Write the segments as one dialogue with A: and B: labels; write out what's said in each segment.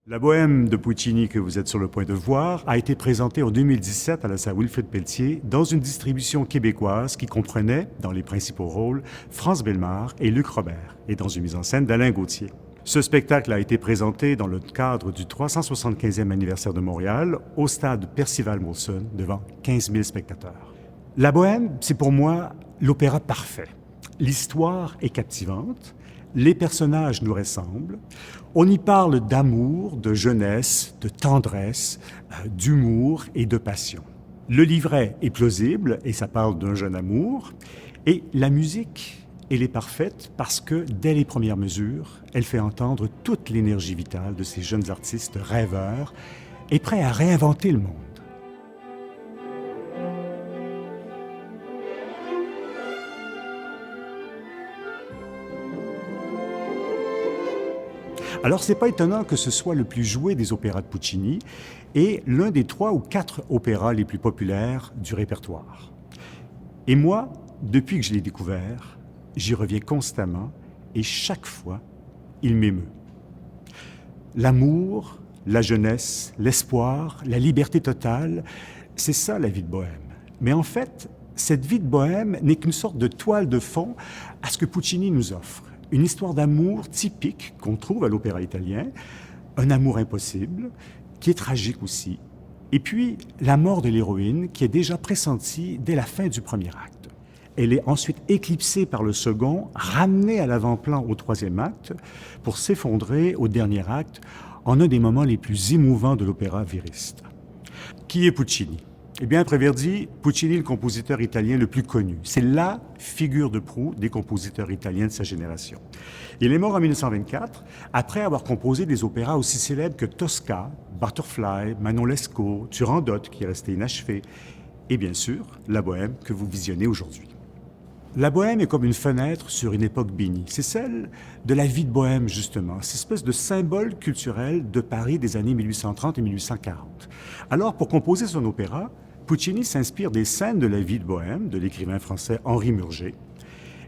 A: La Bohème de Puccini que vous êtes sur le point de voir a été présentée en 2017 à la salle Wilfrid Pelletier dans une distribution québécoise qui comprenait, dans les principaux rôles, France Bellemare et Luc Robert, et dans une mise en scène d'Alain Gauthier. Ce spectacle a été présenté dans le cadre du 375e anniversaire de Montréal au stade Percival Molson devant 15 000 spectateurs. La Bohème, c'est pour moi l'opéra parfait. L'histoire est captivante, les personnages nous ressemblent, on y parle d'amour, de jeunesse, de tendresse, d'humour et de passion. Le livret est plausible et ça parle d'un jeune amour, et la musique, elle est parfaite parce que, dès les premières mesures, elle fait entendre toute l'énergie vitale de ces jeunes artistes rêveurs et prêts à réinventer le monde. Alors, c'est pas étonnant que ce soit le plus joué des opéras de Puccini et l'un des 3 ou 4 opéras les plus populaires du répertoire. Et moi, depuis que je l'ai découvert, j'y reviens constamment et chaque fois, il m'émeut. L'amour, la jeunesse, l'espoir, la liberté totale, c'est ça la vie de bohème. Mais en fait, cette vie de bohème n'est qu'une sorte de toile de fond à ce que Puccini nous offre. Une histoire d'amour typique qu'on trouve à l'opéra italien, un amour impossible, qui est tragique aussi, et puis la mort de l'héroïne qui est déjà pressentie dès la fin du premier acte. Elle est ensuite éclipsée par le second, ramenée à l'avant-plan au troisième acte, pour s'effondrer au dernier acte en un des moments les plus émouvants de l'opéra vériste. Qui est Puccini? Eh bien, après Verdi, Puccini est le compositeur italien le plus connu. C'est la figure de proue des compositeurs italiens de sa génération. Il est mort en 1924, après avoir composé des opéras aussi célèbres que Tosca, Butterfly, Manon Lescaut, Turandot, qui est resté inachevé, et bien sûr, la Bohème que vous visionnez aujourd'hui. La Bohème est comme une fenêtre sur une époque bénie. C'est celle de la vie de Bohème, justement, cette espèce de symbole culturel de Paris des années 1830 et 1840. Alors, pour composer son opéra, Puccini s'inspire des scènes de la vie de Bohème de l'écrivain français Henri Murger.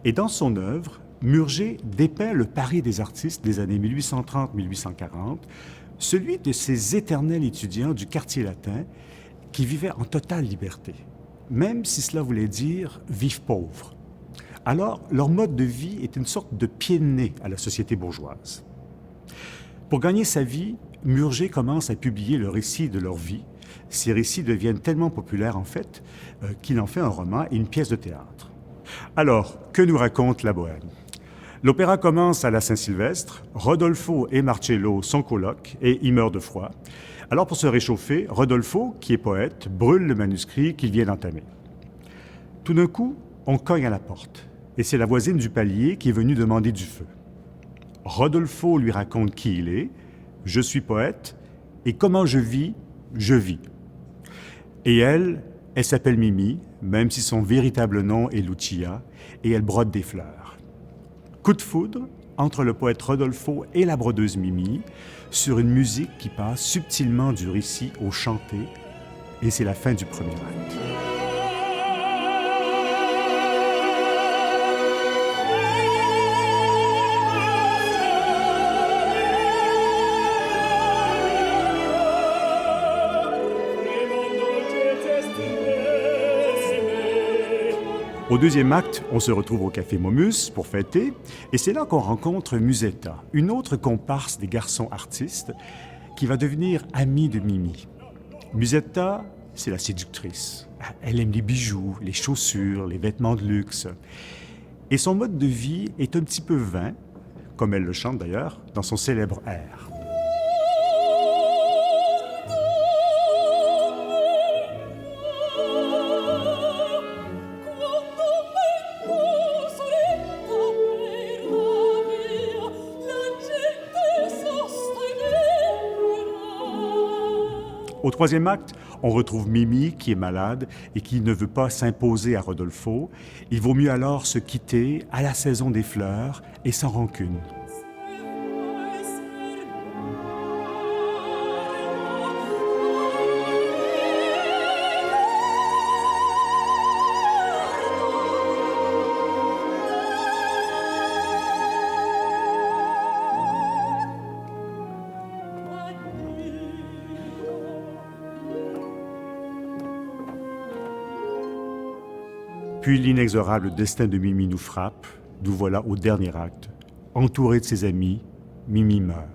A: Et dans son œuvre, Murger dépeint le Paris des artistes des années 1830-1840, celui de ces éternels étudiants du quartier latin qui vivaient en totale liberté, même si cela voulait dire vivre pauvre. Alors, leur mode de vie est une sorte de pied de nez à la société bourgeoise. Pour gagner sa vie, Murger commence à publier le récit de leur vie. Ces récits deviennent tellement populaires, en fait, qu'il en fait un roman et une pièce de théâtre. Alors, que nous raconte la Bohème? L'opéra commence à la Saint-Sylvestre, Rodolfo et Marcello sont colocs et ils meurent de froid. Alors, pour se réchauffer, Rodolfo, qui est poète, brûle le manuscrit qu'il vient d'entamer. Tout d'un coup, on cogne à la porte. Et c'est la voisine du palier qui est venue demander du feu. Rodolfo lui raconte qui il est, « Je suis poète, et comment je vis. Et elle s'appelle Mimi, même si son véritable nom est Lucia, et elle brode des fleurs. Coup de foudre entre le poète Rodolfo et la brodeuse Mimi, sur une musique qui passe subtilement du récit au chanté, et c'est la fin du premier acte. Au deuxième acte, on se retrouve au Café Momus pour fêter, et c'est là qu'on rencontre Musetta, une autre comparse des garçons artistes, qui va devenir amie de Mimi. Musetta, c'est la séductrice. Elle aime les bijoux, les chaussures, les vêtements de luxe. Et son mode de vie est un petit peu vain, comme elle le chante d'ailleurs, dans son célèbre air. Au troisième acte, on retrouve Mimi qui est malade et qui ne veut pas s'imposer à Rodolfo. Il vaut mieux alors se quitter à la saison des fleurs et sans rancune. Puis l'inexorable destin de Mimi nous frappe, nous voilà au dernier acte. Entouré de ses amis, Mimi meurt.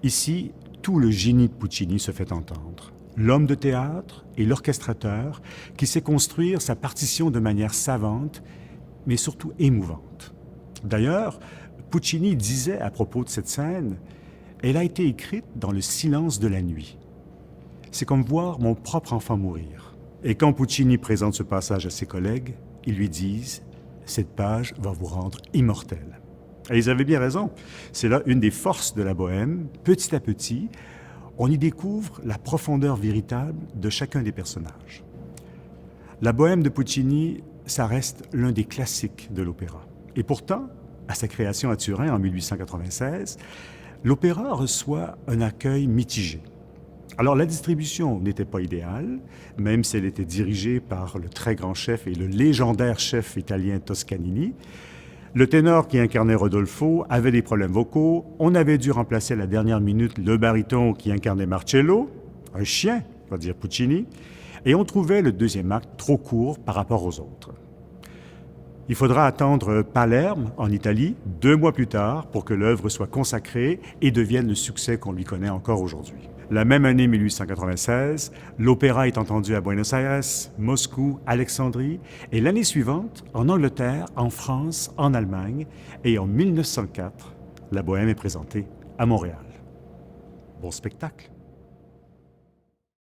A: Ici, tout le génie de Puccini se fait entendre. L'homme de théâtre et l'orchestrateur qui sait construire sa partition de manière savante, mais surtout émouvante. D'ailleurs, Puccini disait à propos de cette scène, « Elle a été écrite dans le silence de la nuit. C'est comme voir mon propre enfant mourir. » Et quand Puccini présente ce passage à ses collègues, ils lui disent « Cette page va vous rendre immortel. » Et ils avaient bien raison. C'est là une des forces de la bohème. Petit à petit, on y découvre la profondeur véritable de chacun des personnages. La bohème de Puccini, ça reste l'un des classiques de l'opéra. Et pourtant, à sa création à Turin en 1896, l'opéra reçoit un accueil mitigé. Alors la distribution n'était pas idéale, même si elle était dirigée par le très grand chef et le légendaire chef italien Toscanini. Le ténor qui incarnait Rodolfo avait des problèmes vocaux. On avait dû remplacer à la dernière minute le baryton qui incarnait Marcello, un chien, va dire Puccini, et on trouvait le deuxième acte trop court par rapport aux autres. Il faudra attendre Palerme, en Italie, 2 mois plus tard, pour que l'œuvre soit consacrée et devienne le succès qu'on lui connaît encore aujourd'hui. La même année 1896, l'opéra est entendu à Buenos Aires, Moscou, Alexandrie, et l'année suivante, en Angleterre, en France, en Allemagne, et en 1904, la bohème est présentée à Montréal. Bon spectacle!